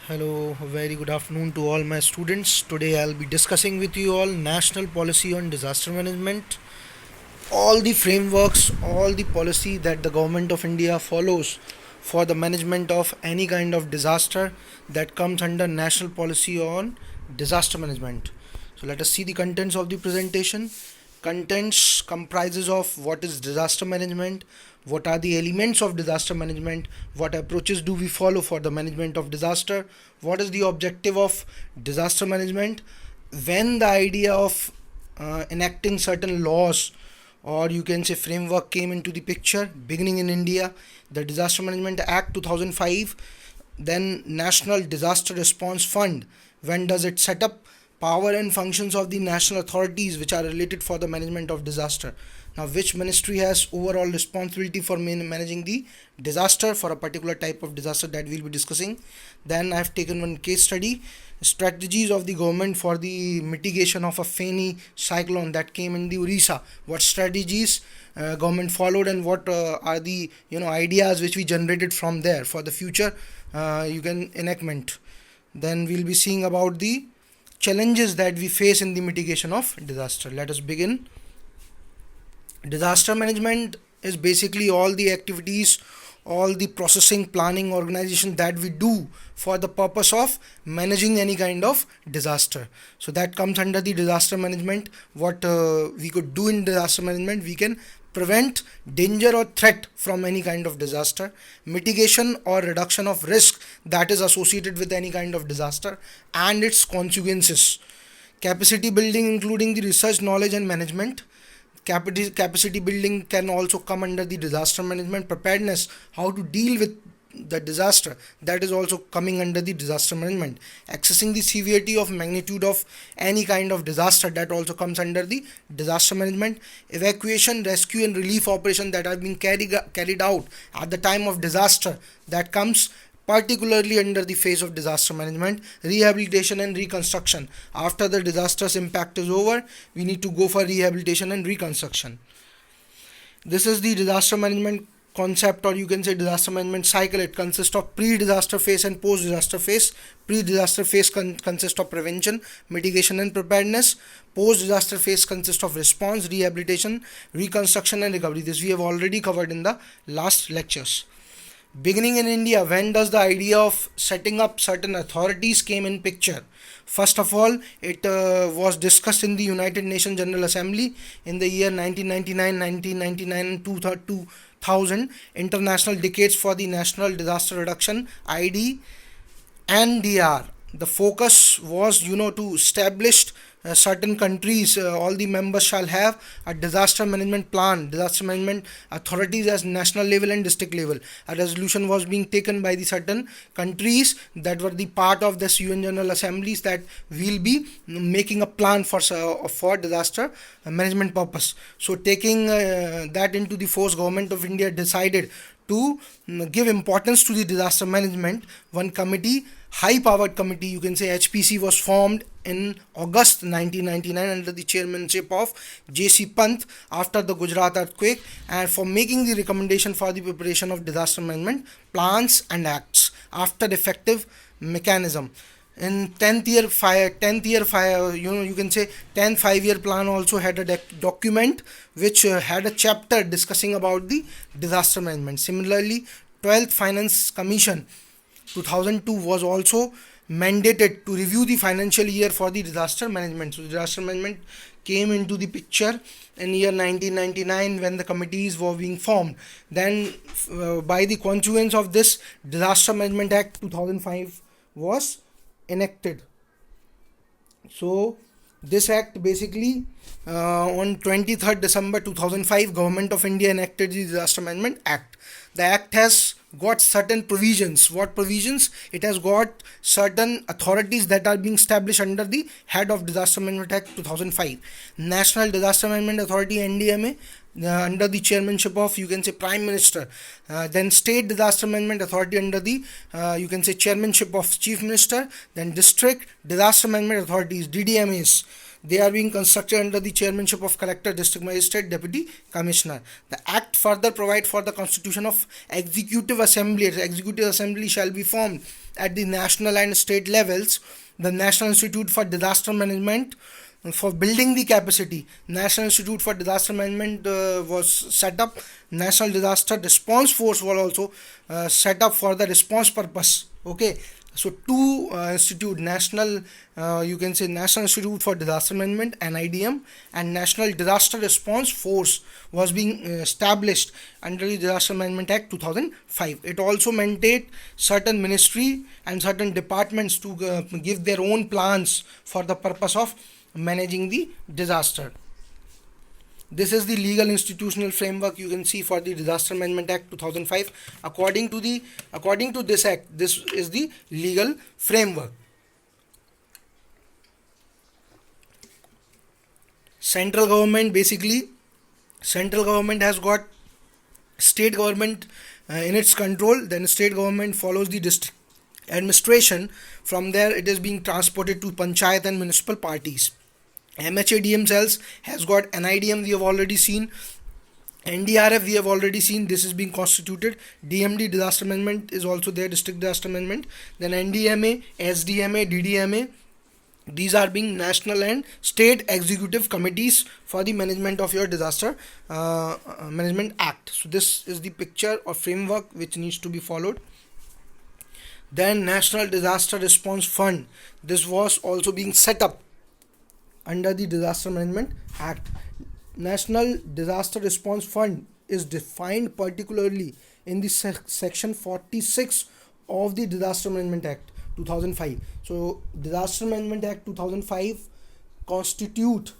Hello, very good afternoon to all my students. Today I'll be discussing with you all national policy on disaster management, all the frameworks, all the policy that the government of India follows for the management of any kind of disaster that comes under national policy on disaster management. So let us see the contents of the presentation. Contents comprises of what is disaster management, what are the elements of disaster management, what approaches do we follow for the management of disaster, what is the objective of disaster management, when the idea of enacting certain laws or you can say framework came into the picture, beginning in India, the Disaster Management Act 2005, then National Disaster Response Fund, when does it set up, power and functions of the national authorities which are related for the management of disaster. Now, which ministry has overall responsibility for managing the disaster for a particular type of disaster that we'll be discussing. Then I have taken one case study, strategies of the government for the mitigation of a Fani cyclone that came in the Orissa. What strategies government followed and what are the ideas which we generated from there for the future enactment. Then we'll be seeing about the challenges that we face in the mitigation of disaster. Let us begin. Disaster management is basically all the activities, all the processing, planning, organization that we do for the purpose of managing any kind of disaster. So that comes under the disaster management. What we could do in disaster management, we can prevent danger or threat from any kind of disaster, mitigation or reduction of risk that is associated with any kind of disaster and its consequences, capacity building including the research, knowledge and management. Capacity building can also come under the disaster management. Preparedness, how to deal with the disaster, that is also coming under the disaster management. Accessing the severity of magnitude of any kind of disaster, that also comes under the disaster management. Evacuation, rescue and relief operation that are being carried out at the time of disaster, that comes particularly under the phase of disaster management. Rehabilitation and reconstruction, after the disaster's impact is over, we need to go for rehabilitation and reconstruction. This is the disaster management concept, or you can say disaster management cycle. It consists of pre-disaster phase and post-disaster phase. Pre-disaster phase consists of prevention, mitigation and preparedness. Post-disaster phase consists of response, rehabilitation, reconstruction and recovery. This we have already covered in the last lectures. Beginning in India, when does the idea of setting up certain authorities came in picture? First of all, it was discussed in the United Nations General Assembly in the year 1999, 1999 and 2000, International Decades for the National Disaster Reduction, ID and DR. The focus was to establish certain countries, all the members shall have a disaster management plan, disaster management authorities as national level and district level. A resolution was being taken by the certain countries that were the part of this UN General Assemblies, that will be making a plan for disaster management purpose. So taking that into the force, government of India decided to give importance to the disaster management. One committee, high powered committee, you can say HPC, was formed in August 1999 under the chairmanship of J.C. Pant after the Gujarat earthquake, and for making the recommendation for the preparation of disaster management plans and acts after effective mechanism. In 10th year fire, you can say 10th 5-year plan also had a document which had a chapter discussing about the disaster management. Similarly, 12th Finance Commission 2002 was also mandated to review the financial year for the disaster management. So disaster management came into the picture in year 1999 when the committees were being formed. Then by the consequence of this, Disaster Management Act 2005 was enacted. So this act basically on 23rd December 2005, Government of India enacted the Disaster Management Act. The act has got certain provisions. What provisions? It has got certain authorities that are being established under the head of Disaster Management Act 2005. National Disaster Management Authority, NDMA, under the chairmanship of, you can say, Prime Minister. Then State Disaster Management Authority under the, you can say, chairmanship of Chief Minister. Then District Disaster Management Authorities, DDMAs. They are being constructed under the chairmanship of collector, district magistrate, deputy commissioner. The act further provide for the constitution of executive assembly. The executive assembly shall be formed at the national and state levels. The National Institute for Disaster Management, for building the capacity. National Institute for Disaster Management was set up. National Disaster Response Force was also set up for the response purpose. Okay, so two institute, national you can say National Institute for Disaster Management, NIDM, and National Disaster Response Force was being established under the Disaster Management Act 2005. It also mandated certain ministry and certain departments to give their own plans for the purpose of managing the disaster. This is the legal institutional framework you can see for the Disaster Management Act 2005. According to this act, this is the legal framework. Central government, basically central government has got state government in its control. Then state government follows the district administration. From there it is being transported to panchayat and municipal parties. MHADM cells has got NIDM, we have already seen. NDRF we have already seen, this is being constituted. DMD, disaster management, is also there, district disaster management. Then NDMA, SDMA, DDMA, these are being national and state executive committees for the management of your disaster management act. So this is the picture or framework which needs to be followed. Then National Disaster Response Fund, this was also being set up under the Disaster Management Act. National Disaster Response Fund is defined particularly in the section 46 of the Disaster Management Act 2005. So Disaster Management Act 2005 constitute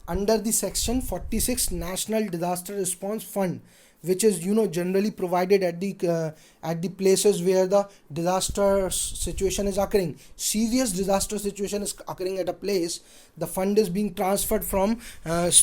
under the section 46 National Disaster Response Fund, which is generally provided at the places where the disaster situation is occurring. Serious disaster situation is occurring at a place, the fund is being transferred from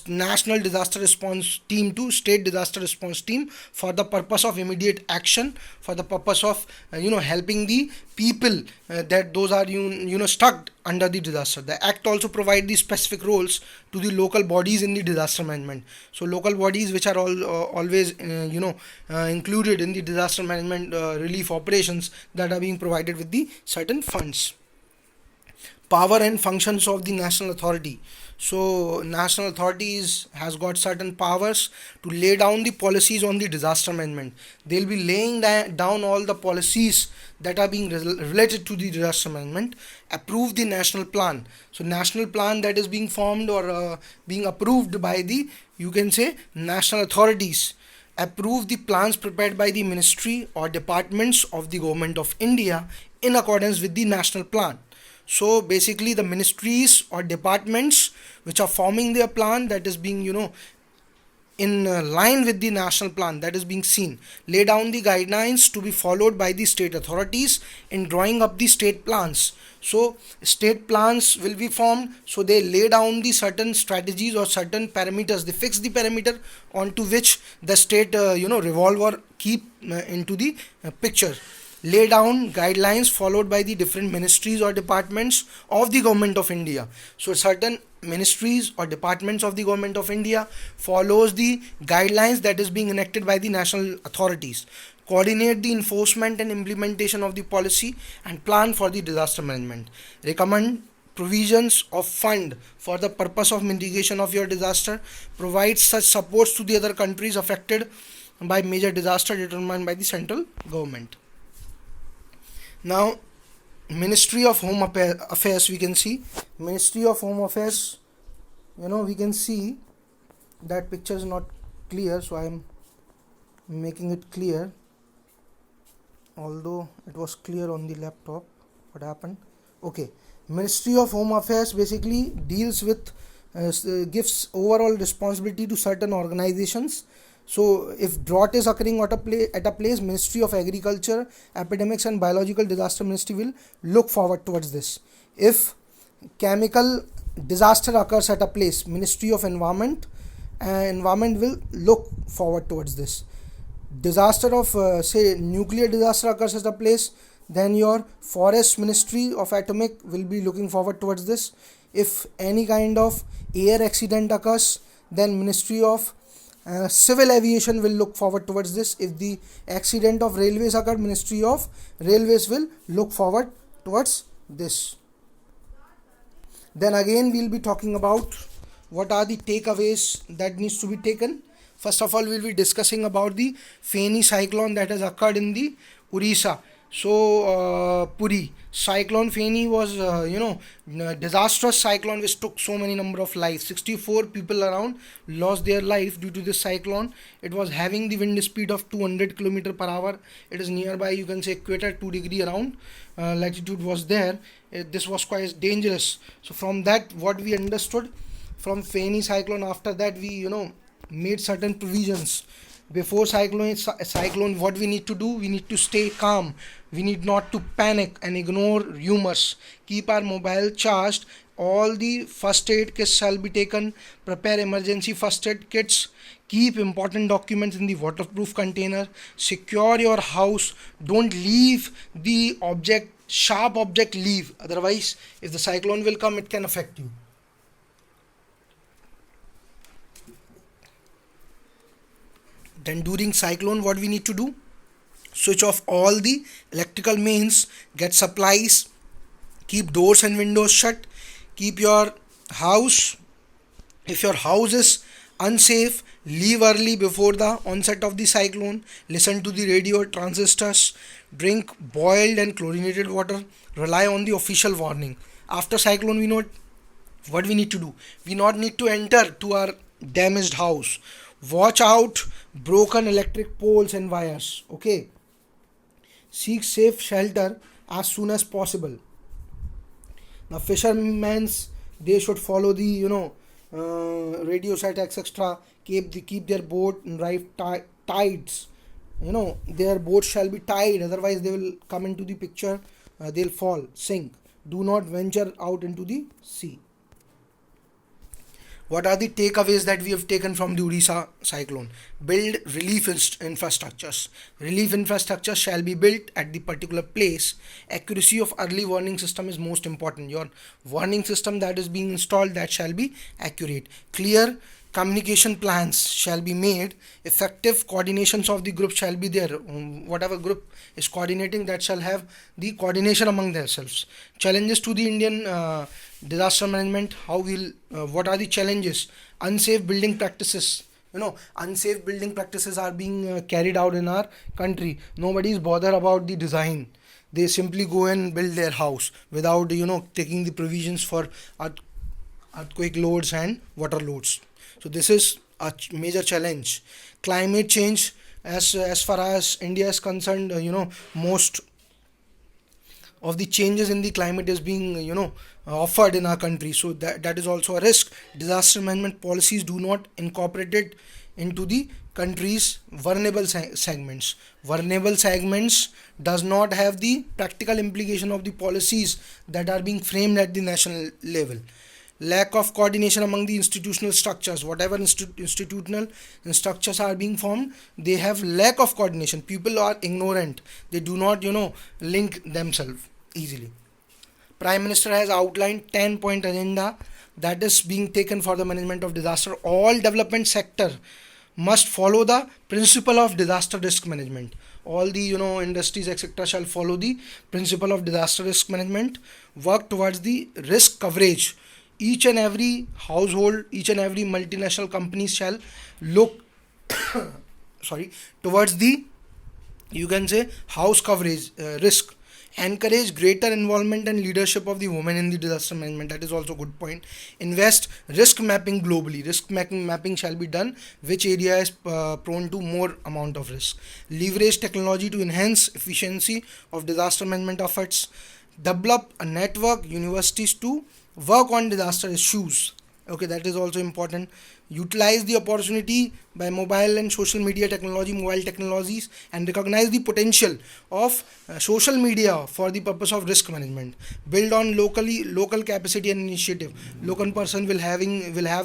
National Disaster Response Team to State Disaster Response Team for the purpose of immediate action, for the purpose of helping the people that those are stuck under the disaster. The act also provide the specific roles to the local bodies in the disaster management. So local bodies which are always included in the disaster management relief operations that are being provided with the certain funds. Power and functions of the national authority. So national authorities has got certain powers to lay down the policies on the disaster management. They'll be laying down all the policies that are being related to the disaster management. Approve the national plan. So national plan that is being formed or being approved by the national authorities. Approve the plans prepared by the ministry or departments of the government of India in accordance with the national plan. So basically the ministries or departments which are forming their plan that is being in line with the national plan that is being seen, lay down the guidelines to be followed by the state authorities in drawing up the state plans. So state plans will be formed, so they lay down the certain strategies or certain parameters. They fix the parameter onto which the state revolve or keep into the picture. Lay down guidelines followed by the different ministries or departments of the government of India. So certain ministries or departments of the government of India follows the guidelines that is being enacted by the national authorities. Coordinate the enforcement and implementation of the policy and plan for the disaster management. Recommend provisions of fund for the purpose of mitigation of your disaster. Provide such supports to the other countries affected by major disaster determined by the central government. Now, Ministry of Home Affairs, we can see. Ministry of Home Affairs, we can see that picture is not clear, so I am making it clear. Although it was clear on the laptop, what happened? Okay, Ministry of Home Affairs basically deals with, gives overall responsibility to certain organizations. So if drought is occurring at a place, Ministry of Agriculture, Epidemics and Biological Disaster Ministry will look forward towards this. If chemical disaster occurs at a place, Ministry of Environment will look forward towards this. disaster of say nuclear disaster occurs at a place, then your forest ministry of atomic will be looking forward towards this. If any kind of air accident occurs, then ministry of civil aviation will look forward towards this. If the accident of railways occur, ministry of railways will look forward towards this. Then again we'll be talking about what are the takeaways that needs to be taken. First of all, we'll be discussing about the Fani cyclone that has occurred in the Orissa. So Puri cyclone Fani was disastrous cyclone which took so many number of lives. 64 people around lost their life due to this cyclone. It was having the wind speed of 200 kilometer per hour. It is nearby, you can say, equator, 2 degree around latitude was there. This was quite dangerous. So from that, what we understood from Fani cyclone, after that we made certain provisions. Before cyclone, what we need to do, we need to stay calm, we need not to panic and ignore rumors, keep our mobile charged, all the first aid kits shall be taken, prepare emergency first aid kits, keep important documents in the waterproof container, secure your house, don't leave the sharp object, leave, otherwise if the cyclone will come, it can affect you. Then during cyclone, what we need to do, switch off all the electrical mains, get supplies, keep doors and windows shut, keep your house, if your house is unsafe, leave early before the onset of the cyclone, listen to the radio transistors, drink boiled and chlorinated water, rely on the official warning. After cyclone, we know what we need to do, we not need to enter to our damaged house, watch out broken electric poles and wires. Okay, seek safe shelter as soon as possible. Now fishermen's, they should follow the radio set etc, keep their boat in right tides, their boat shall be tied, otherwise they will come into the picture, they'll fall, sink. Do not venture out into the sea. What are the takeaways that we have taken from the Odisha cyclone? Build relief infrastructures. Relief infrastructure shall be built at the particular place. Accuracy of early warning system is most important. Your warning system that is being installed, that shall be accurate. Clear communication plans shall be made. Effective coordinations of the group shall be there. Whatever group is coordinating, that shall have the coordination among themselves. Challenges to the Indian disaster management, what are the challenges? Unsafe building practices, unsafe building practices are being carried out in our country. Nobody is bothered about the design, they simply go and build their house without taking the provisions for earthquake loads and water loads. So this is a major challenge. Climate change, as far as India is concerned, most of the changes in the climate is being offered in our country, so that is also a risk. Disaster management policies do not incorporate it into the country's vulnerable segments does not have the practical implication of the policies that are being framed at the national level. Lack of coordination among the institutional structures, whatever institutional structures are being formed, they have lack of coordination. People are ignorant, they do not link themselves easily. Prime Minister has outlined 10-point agenda that is being taken for the management of disaster. All development sector must follow the principle of disaster risk management. All the industries etc shall follow the principle of disaster risk management. Work towards the risk coverage. Each and every household, each and every multinational company shall look towards the, you can say, house coverage risk. Encourage greater involvement and leadership of the women in the disaster management, that is also a good point. Invest risk mapping globally. Risk mapping shall be done, which area is prone to more amount of risk. Leverage technology to enhance efficiency of disaster management efforts. Develop a network universities to work on disaster issues. Okay, that is also important. Utilize the opportunity by mobile and social media technology, mobile technologies, and recognize the potential of social media for the purpose of risk management. Build on local capacity and initiative. Local person will have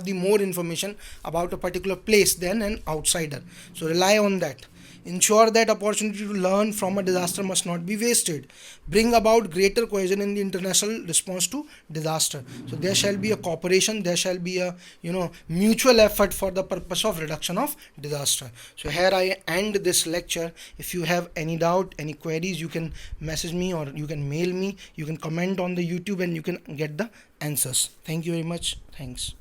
the more information about a particular place than an outsider, so rely on that. Ensure that opportunity to learn from a disaster must not be wasted. Bring about greater cohesion in the international response to disaster. So there shall be a cooperation, there shall be a mutual effort for the purpose of reduction of disaster. So here I end this lecture. If you have any doubt, any queries, you can message me or you can mail me, you can comment on the YouTube and you can get the answers. Thank you very much. Thanks.